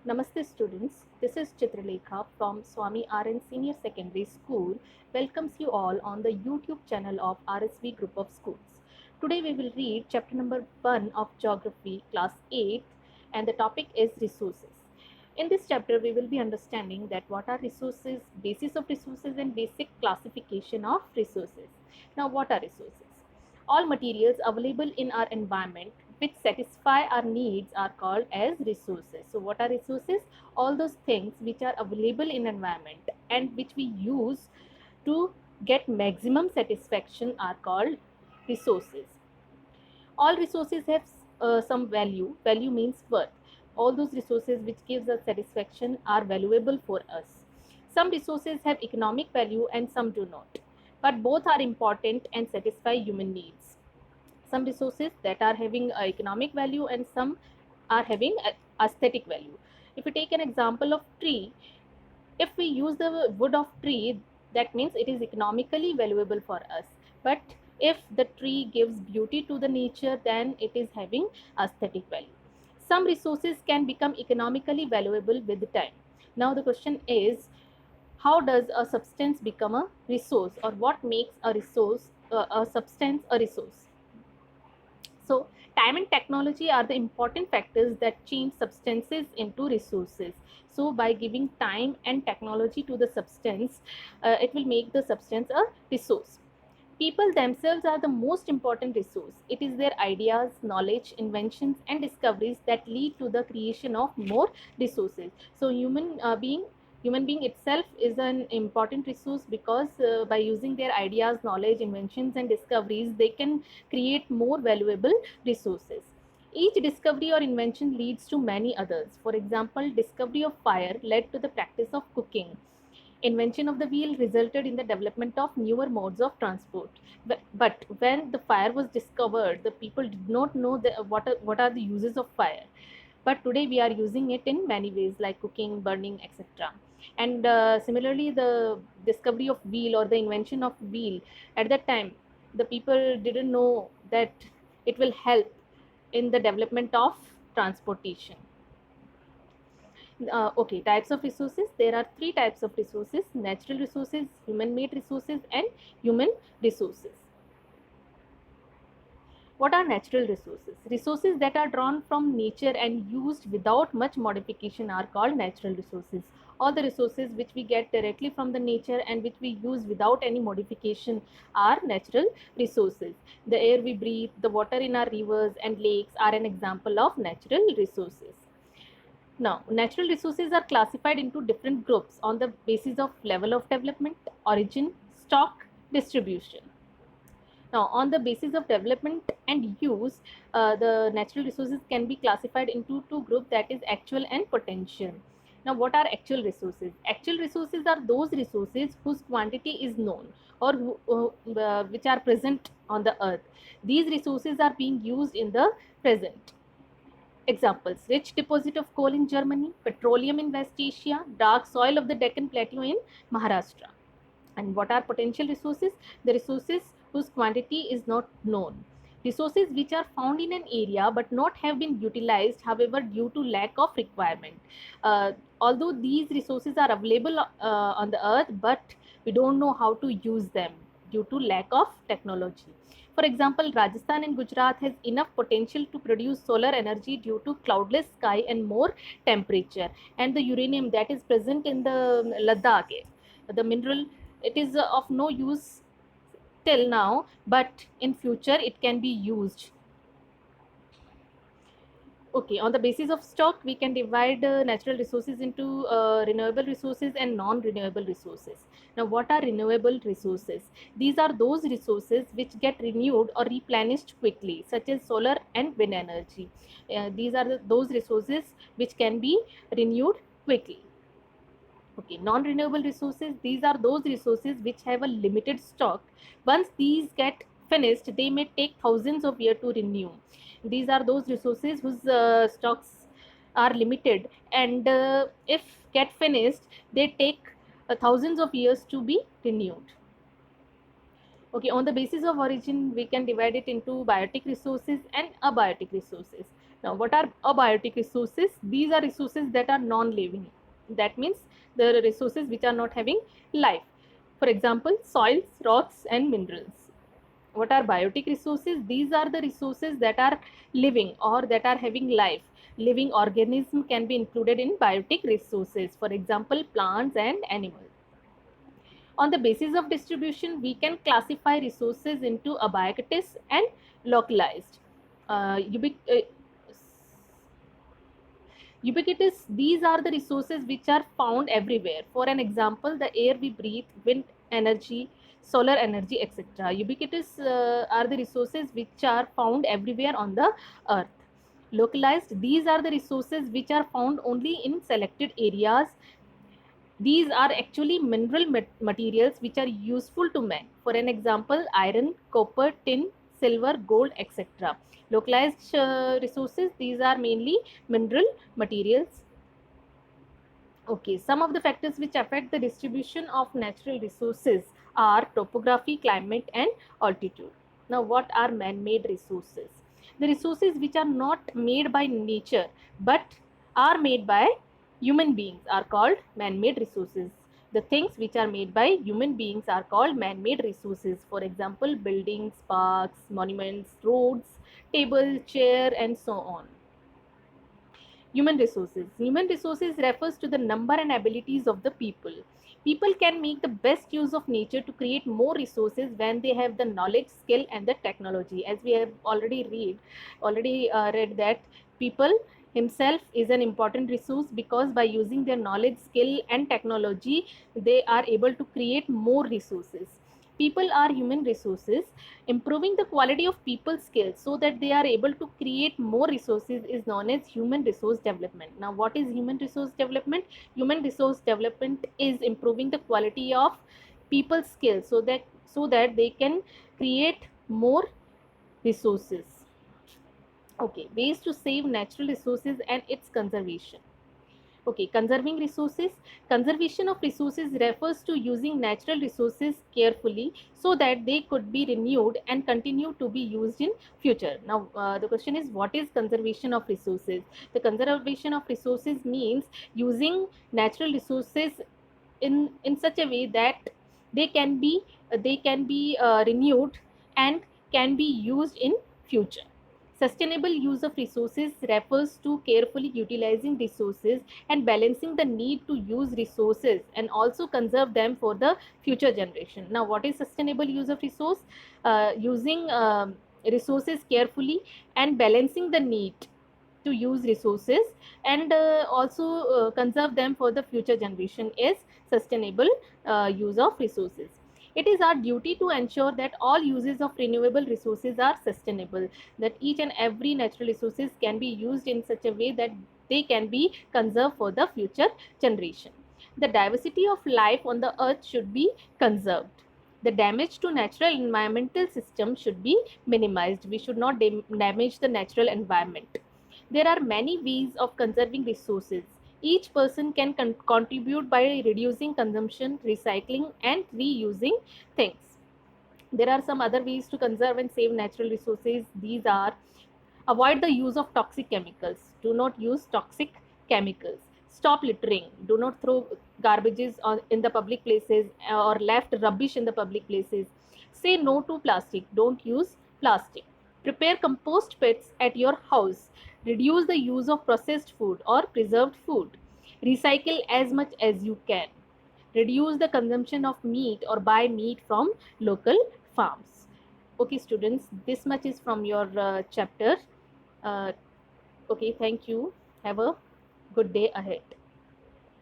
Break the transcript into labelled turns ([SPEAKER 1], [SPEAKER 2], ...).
[SPEAKER 1] Namaste students, this is Chitralekha from Swami RN Senior Secondary School welcomes you all on the YouTube channel of RSV Group of Schools. Today we will read chapter number 1 of Geography class 8 and the topic is resources. In this chapter we will be understanding that what are resources, basis of resources and basic classification of resources. Now what are resources? All materials available in our environment which satisfy our needs are called as resources. So what are resources? All those things which are available in environment and which we use to get maximum satisfaction are called resources. All resources have some value. Value means worth. All those resources which gives us satisfaction are valuable for us. Some resources have economic value and some do not, but both are important and satisfy human needs. Some resources that are having economic value and some are having aesthetic value. If we take an example of tree, if we use the wood of tree, that means it is economically valuable for us. But if the tree gives beauty to the nature, then it is having aesthetic value. Some resources can become economically valuable with time. Now the question is, how does a substance become a resource, or what makes a resource a substance a resource? So, time and technology are the important factors that change substances into resources. So, by giving time and technology to the substance, it will make the substance a resource. People themselves are the most important resource. It is their ideas, knowledge, inventions, and discoveries that lead to the creation of more resources. So, human being itself is an important resource because by using their ideas, knowledge, inventions, and discoveries, they can create more valuable resources. Each discovery or invention leads to many others. For example, discovery of fire led to the practice of cooking. Invention of the wheel resulted in the development of newer modes of transport. But when the fire was discovered, the people did not know what are the uses of fire. But today we are using it in many ways like cooking, burning, etc. And similarly, the discovery of wheel or the invention of wheel, at that time, the people didn't know that it will help in the development of transportation. Okay, types of resources. There are three types of resources: natural resources, human made resources, and human resources. What are natural resources? Resources that are drawn from nature and used without much modification are called natural resources. All the resources which we get directly from the nature and which we use without any modification are natural resources. The air we breathe, the water in our rivers and lakes are an example of natural resources. Now, natural resources are classified into different groups on the basis of level of development, origin, stock, distribution. Now, on the basis of development and use, the natural resources can be classified into two groups, that is actual and potential. Now, what are actual resources? Actual resources are those resources whose quantity is known or which are present on the earth. These resources are being used in the present. Examples: rich deposit of coal in Germany, petroleum in West Asia, dark soil of the Deccan Plateau in Maharashtra. And what are potential resources? The resources whose quantity is not known. Resources which are found in an area but not have been utilized, however, due to lack of requirement. Although these resources are available on the earth, but we don't know how to use them due to lack of technology. For example, Rajasthan and Gujarat has enough potential to produce solar energy due to cloudless sky and more temperature. And the uranium that is present in the Ladakh, the mineral, it is of no use till now, but in future it can be used. Okay, on the basis of stock, we can divide natural resources into renewable resources and non-renewable resources. Now, what are renewable resources? These are those resources which get renewed or replenished quickly, such as solar and wind energy. These are those resources which can be renewed quickly. Okay, non-renewable resources, these are those resources which have a limited stock. Once these get finished, they may take thousands of years to renew. These are those resources whose stocks are limited, and if get finished, they take thousands of years to be renewed. Okay, on the basis of origin, we can divide it into biotic resources and abiotic resources. Now, what are abiotic resources? These are resources that are non-living. That means the resources which are not having life. For example, soils, rocks, and minerals. What are biotic resources? These are the resources that are living or that are having life. Living organism can be included in biotic resources. For example, plants and animals. On the basis of distribution, we can classify resources into ubiquitous and localized. Uh, ubic- uh, Ubiquitous, these are the resources which are found everywhere. For an example, the air we breathe, wind energy, solar energy, etc. Ubiquitous are the resources which are found everywhere on the earth. Localized, these are the resources which are found only in selected areas. These are actually mineral materials which are useful to man. For an example, iron, copper, tin, silver, gold, etc. Localized resources, these are mainly mineral materials. Okay, some of the factors which affect the distribution of natural resources are topography, climate, and altitude. Now, what are man-made resources? The resources which are not made by nature but are made by human beings are called man-made resources. The things which are made by human beings are called man-made resources. For example, buildings, parks, monuments, roads, table, chair, and so on. Human resources. Human resources refers to the number and abilities of the people. People can make the best use of nature to create more resources when they have the knowledge, skill, and the technology. As we have already read that people himself is an important resource, because by using their knowledge, skill, and technology, they are able to create more resources. People are human resources. Improving the quality of people's skills so that they are able to create more resources is known as human resource development. Now, what is human resource development? Human resource development is improving the quality of people's skills so that they can create more resources. Okay, ways to save natural resources and its conservation. Okay, conserving resources. Conservation of resources refers to using natural resources carefully so that they could be renewed and continue to be used in future. Now, the question is, what is conservation of resources? The conservation of resources means using natural resources in such a way that they can be renewed and can be used in future. Sustainable use of resources refers to carefully utilizing resources and balancing the need to use resources and also conserve them for the future generation. Now, what is sustainable use of resource? Using resources carefully and balancing the need to use resources and also conserve them for the future generation is sustainable use of resources. It is our duty to ensure that all uses of renewable resources are sustainable, that each and every natural resources can be used in such a way that they can be conserved for the future generation. The diversity of life on the earth should be conserved. The damage to natural environmental system should be minimized. We should not damage the natural environment. There are many ways of conserving resources. Each person can contribute by reducing consumption, recycling, and reusing things. There are some other ways to conserve and save natural resources. These are: avoid the use of toxic chemicals. Do not use toxic chemicals. Stop littering. Do not throw garbages in the public places or left rubbish in the public places. Say no to plastic. Don't use plastic. Prepare compost pits at your house. Reduce the use of processed food or preserved food. Recycle as much as you can. Reduce the consumption of meat or buy meat from local farms. Okay, students, this much is from your chapter. uh, okay, thank you. Have a good day ahead.